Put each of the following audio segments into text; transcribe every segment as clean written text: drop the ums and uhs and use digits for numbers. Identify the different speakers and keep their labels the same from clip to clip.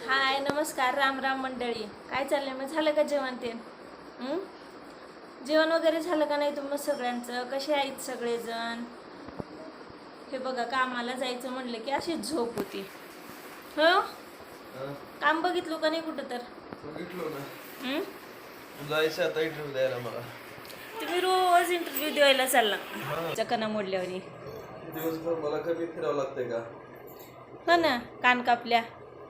Speaker 1: हाय नमस्कार राम राम मंडळी. काय चाललंय मग? झालं का जेवण ते? जेवण वगैरे झालं का नाही तुम्ही सगळ्यांचं? कसे आहेत सगळेजण? हे बघा, कामाला जायचं म्हणलं की अशी झोप होती. हो, काम बघितलं का नाही कुठं तर?
Speaker 2: बघितलो ना. जायचं आता इंटरव्ह्यू द्यायला मला.
Speaker 1: तुम्ही रोज इंटरव्ह्यू द्यायला चालला चकना मोडल्यावर.
Speaker 2: दिवसभर मला कमी फिरावं लागतंय का?
Speaker 1: हो ना, कान कापल्या.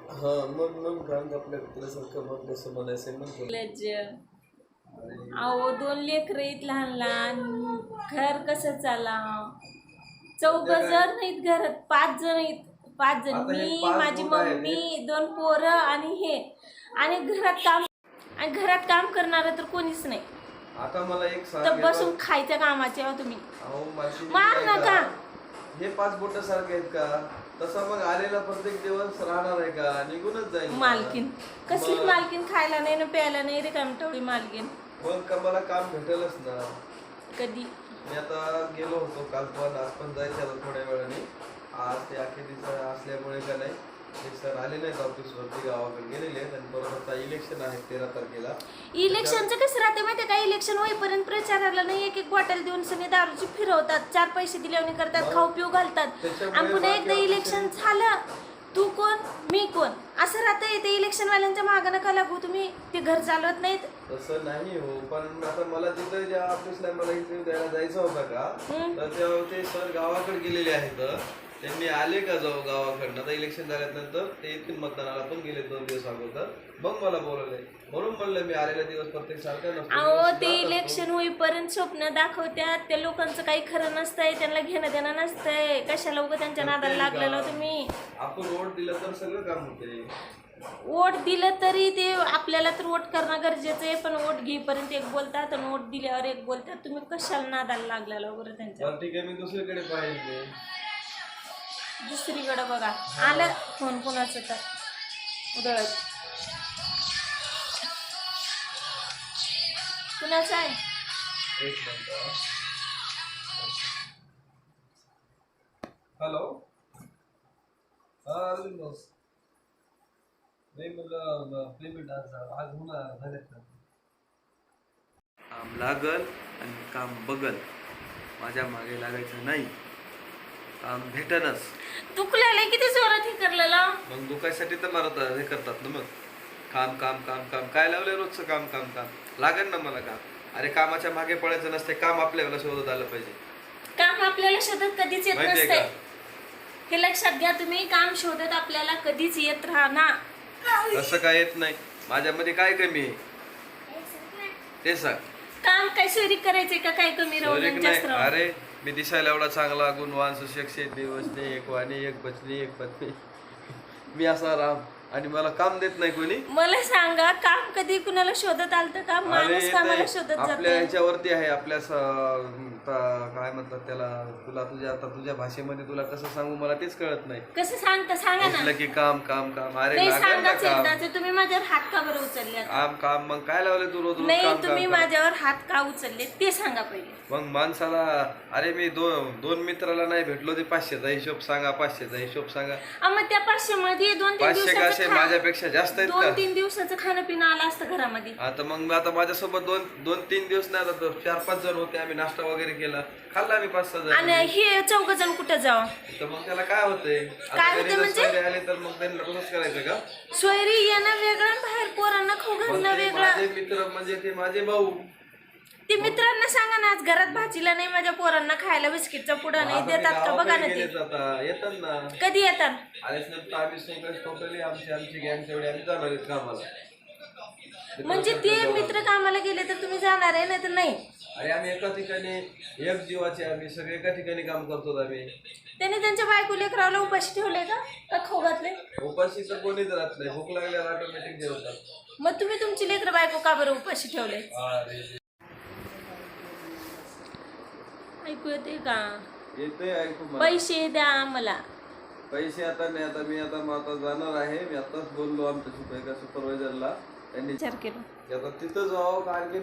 Speaker 2: हा, मग गांग आपल्या कुत्र्यासारखं मग कसं म्हणायचं म्हणतो.
Speaker 1: अहो, 2 लेकरं आहेत लहान लहान, घर कसं चालाव? 4 जण नाहीत घरात, 5 जण आहेत. 5 जण, मी, माझी मम्मी, 2 पोरं आणि हे. आणि घरात काम करणार तर कोणीच नाही.
Speaker 2: आता मला एक सांग,
Speaker 1: तर बसून खायच्या कामाचे आहो तुम्ही.
Speaker 2: माझी
Speaker 1: मार नका.
Speaker 2: हे 5 बोट सारखे आहेत का? तसा मग आलेला प्रत्येक दिवस राहणार आहे का? निघूनच जाईल.
Speaker 1: मालकीन कसली मालकीन? खायला नाही ना प्यायला नाही रे, कामटवडी मालकीन.
Speaker 2: मग का मला काम भेटेलच ना.
Speaker 1: कधी?
Speaker 2: मी आता गेलो होतो काल पण, आज पण जायचं आता थोड्या वेळाने. आज ते अखेरीचं असल्यामुळे का नाही, ते सर आले नाहीत ऑफिसवरती, गावाकडे गेलेले आहेत. आणि परत आता इलेक्शन आहे 13 तारखेला.
Speaker 1: इलेक्शनचं कसं राहते माहिती का? इलेक्शन होईपर्यंत प्रचाराला नाही एक एक बॉटल देऊन सनी दारूची फिरवतात, 4 पैसे दिल्याने करतात, खाऊ पिऊ घालतात. आणि पुन्हा एकदा इलेक्शन झालं, तू कोण मी कोण असं राहतं. ते इलेक्शनवाल्यांच्या मागं नका लागू तुम्ही, ते घर चालवत नाहीत.
Speaker 2: तसं नाही हो, पण आता मला तिथं ज्या ऑफिसला मला इंटरव्ह्यू द्यायला जायचं होता का, तर तेव्हा ते सर गावाकडे गेलेले आहेत. त्यांनी आले का जाऊ गावाकडनं, आता इलेक्शन झाल्यानंतर ते येतील मतदानाला, पण गेले 2 दिवस अगोदर. मग मला बोलवलंय, म्हणून म्हणलं मी आलेला दिवस प्रत्येक सारखा नसतो.
Speaker 1: अहो, ते इलेक्शन होईपर्यंत स्वप्न दाखवत्यात. त्या लोकांचं काही खरं नसतंय, त्यांना घेणं देणं नसतंय. कशाला उगाच त्यांच्या नादाला लागलेलो तुम्ही?
Speaker 2: आपण वोट दिलं तर सगळं काम होते.
Speaker 1: वोट दिलं तरी ते आपल्याला तर वोट करणं गरजेचं आहे, पण वोट घेईपर्यंत एक बोलतात आणि वोट दिल्यावर एक बोलतात. तुम्ही कशाला नादाला लागलेला वगैरे त्यांच्या?
Speaker 2: ठीक आहे, मी दुसरीकडे पाहिजे.
Speaker 1: दुसरीकडे बघा. आलं फोन कोणाचं तर उदळत. कुणाचं आहे?
Speaker 2: एक मिनिट. हॅलो. हा अरविंद बॉस. नाही मला पेमेंट आज होणार झालेत ना. काम लागल आणि काम बगल, माझ्या मागे लागायचं नाही. काम भेटनच.
Speaker 1: दुखल्याला किती जोरात हे करलेलं.
Speaker 2: मग दुखायसाठी तर मला हे करतात ना. मग काम काम काम काम काय लावलंय रोजचं काम काम काम लागेल ना मला काम. अरे कामाच्या मागे पडायचं नसते, काम आपल्याला शोधत आलं पाहिजे.
Speaker 1: काम आपल्याला शोधत कधीच येत नसते, हे लक्षात घ्या तुम्ही. काम शोधत आपल्याला कधीच येत राहणार.
Speaker 2: असं काय येत नाही. माझ्यामध्ये काय कमी आहे ते सांग.
Speaker 1: काम काय सोयरी करायचंय का? काय कमी राहून जास्त राहून?
Speaker 2: अरे मी दिसायला एवढा चांगला, गुणवान, सुशिक्षित, दिवसने एक वाणी, एक पत्नी, एक पत्नी, मी असा राम, आणि मला काम देत नाही कोणी.
Speaker 1: मला सांगा, काम कधी कुणाला शोधत आलतं का? माणूस कामाला शोधत जातो.
Speaker 2: आपल्या ह्याच्यावरती आहे, आपल्या काय म्हणतात त्याला, तुला तुझ्या भाषेमध्ये तुला कसं सांगू मला तेच कळत नाही.
Speaker 1: कसं सांगता सांगा ना.
Speaker 2: की काम काम काम. अरे
Speaker 1: नाही सांगायचं. तुम्ही माझ्यावर हात का बरं उचलले?
Speaker 2: काम काम मग काय लावले तू रोज रोज?
Speaker 1: नाही, तुम्ही माझ्यावर हात का उचलले ते सांगा पहिले.
Speaker 2: मग माणसाला, अरे मी दोन मित्राला नाही भेटलो, ते 500चा हिशोब सांगा, 500चा हिशोब सांगा.
Speaker 1: मग त्या 500 मध्ये 2-3
Speaker 2: 500 माझ्यापेक्षा जास्त आहेत का?
Speaker 1: 2-3 दिवसाचं खाणं पिणं आलं असतं घरामध्ये.
Speaker 2: आता मग आता माझ्यासोबत 2-3 दिवस नाही, आता 4-5 जण होते, आम्ही नाश्ता वगैरे केला, खाल्ला मी 5-6 जण.
Speaker 1: आणि हे 4 जण कुठं जावं?
Speaker 2: तर मग त्याला काय होतंय?
Speaker 1: काय होते म्हणजे?
Speaker 2: आले तर मग त्यांना तसंच करायचं का?
Speaker 1: सोयरी येणं वेगळं, बाहेर पोरांना खाऊ घालणं वेगळं.
Speaker 2: माझे मित्र म्हणजे ते माझे भाऊ.
Speaker 1: ते मित्रांना सांगा ना, आज घरात भाजीला नाही, माझ्या पोरांना खायला बिस्किटचा पुडा नाही देतात का? बघा ना ते
Speaker 2: येतात ना.
Speaker 1: कधी येतात?
Speaker 2: आलेच नंतर आम्ही सगळे टोटली आमची गँग तेवढी आम्ही जाणार आहेत कामाला.
Speaker 1: म्हणजे ते मित्र कामाला गेले तर तुम्ही जाणार आहे, नाही तर नाही?
Speaker 2: अरे आम्ही एका ठिकाणी, एक जीवाचे, आम्ही सगळे एका ठिकाणी काम करतो. आम्ही
Speaker 1: त्याने त्यांच्या बायको लेकराला उपाशी ठेवले का खाऊ घातले?
Speaker 2: उपाशी तर कोणीच राहत नाही, भूक लागल्यावर ऑटोमॅटिक जेवतात.
Speaker 1: मग तुम्ही तुमची लेकर बायको का बरं उपाशी ठेवले? ऐकू येते का?
Speaker 2: येते ऐकू.
Speaker 1: पैसे द्या मला.
Speaker 2: पैसे आता नाही, आता मी आता जाणार आहे. मी आताच बोललो आमच्या सुपरवायझरला, त्यांनी
Speaker 1: विचार केला.
Speaker 2: आता तिथं जाऊ का आणखी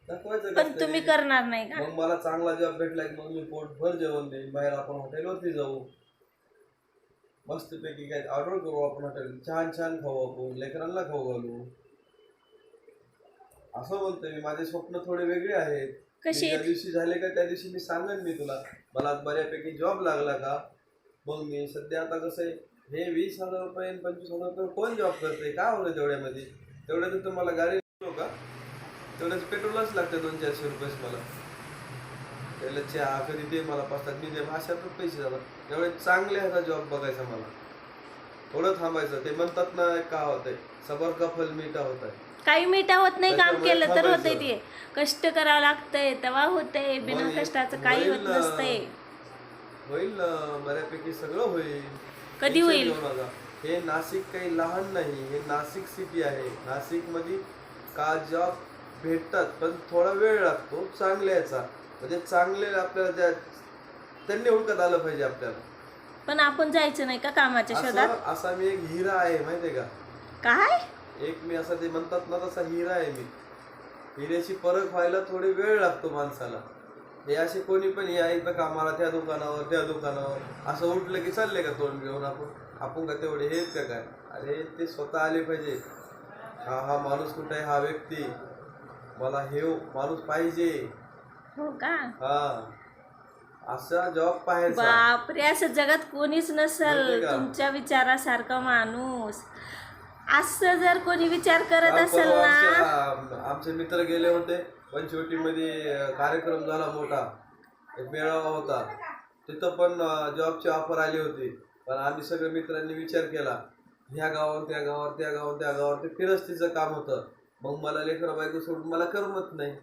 Speaker 2: दाखवायचं.
Speaker 1: पण तुम्ही करणार नाही का?
Speaker 2: मग मला चांगला जॉब भेटला की मग मी पोटभर जेवण देईन. बाहेर आपण हॉटेलवरती जाऊ. मस्तपैकी काय ऑर्डर करू आपण हॉटेल, छान छान खाऊ आपण, लेकरांना खाऊ घालू. असं म्हणतोय मी. माझे स्वप्न थोडे वेगळे आहेत.
Speaker 1: कशी
Speaker 2: ज्या दिवशी झाले का त्या दिवशी मी सांगेन मी तुला. मला बऱ्यापैकी जॉब लागला का मग मी सध्या आता कसं आहे, हे 20,000 रुपये 25,000 रुपये कोण जॉब करते, काय होतं तेवढ्यामध्ये? तेवढ्यात तुम्हाला गाडी का तेवढ्याच पेट्रोलच लागतं 200-400 रुपयेच मला. त्याला चहा कधी ते मला पाचतात मी दे अशातच पैसे जातात. एवढे चांगले ह्याचा जॉब बघायचा मला. थोडं थांबायचं. ते म्हणतात ना का होतंय, सबर का फल मीठा होत आहे.
Speaker 1: काही मिठा होत नाही, काम
Speaker 2: त्याच्यामुळे
Speaker 1: केलं तर होतंय.
Speaker 2: थांबायचं.
Speaker 1: ते कष्ट करावं लागतंय तेव्हा होतंय, बिना
Speaker 2: मग
Speaker 1: कष्टाचं काही होत
Speaker 2: होईल ना.
Speaker 1: नसतंय.
Speaker 2: होईल ना, बऱ्यापैकी सगळं होईल.
Speaker 1: कधी
Speaker 2: टेन्शन
Speaker 1: होईल?
Speaker 2: घेऊ नका. हे नाशिक काही लहान नाही, हे नाशिक सिटी आहे. नाशिक मध्ये का जॉब भेटतात पण थोडा वेळ लागतो चांगल्याचा. म्हणजे चांगले आपल्याला त्यांनी ओळखत आलं पाहिजे आपल्याला.
Speaker 1: पण आपण जायचं नाही का कामाच्या शोधात?
Speaker 2: असा मी एक हिरा आहे माहितीये का.
Speaker 1: काय
Speaker 2: एक मी असा ते म्हणतात ना तसा हिरा आहे मी. हिऱ्याची परख व्हायला थोडी वेळ लागतो माणसाला. हे असे कोणी पण या इथं कामाला त्या दुकानावर त्या दुकानावर असं उठलं की चालले का तोंड घेऊन आपण का तेवढे हेच का काय? अरे ते स्वतः आले पाहिजे. हा माणूस कुठे आहे, हा व्यक्ती मला हे माणूस पाहिजे.
Speaker 1: हो का?
Speaker 2: हा असा जॉब पाहायचा.
Speaker 1: बापरे, असं जगात कोणीच नसल
Speaker 2: माहितीये का?
Speaker 1: तुमच्या विचारासारखा माणूस. असं जर कोणी विचार करत
Speaker 2: परवा
Speaker 1: असेल ना.
Speaker 2: आमचे मित्र गेले होते पंचवटीमध्ये. कार्यक्रम झाला मोठा, एक मेळावा होता. तिथं पण जॉबची ऑफर आली होती. पण आम्ही सगळ्या मित्रांनी विचार केला, ह्या गावावर त्या गावावर त्या गावावर त्या गावावर ते फिरस्तीचं काम होतं. मग मला लेकरं बायको सोडून मला करमत नाही.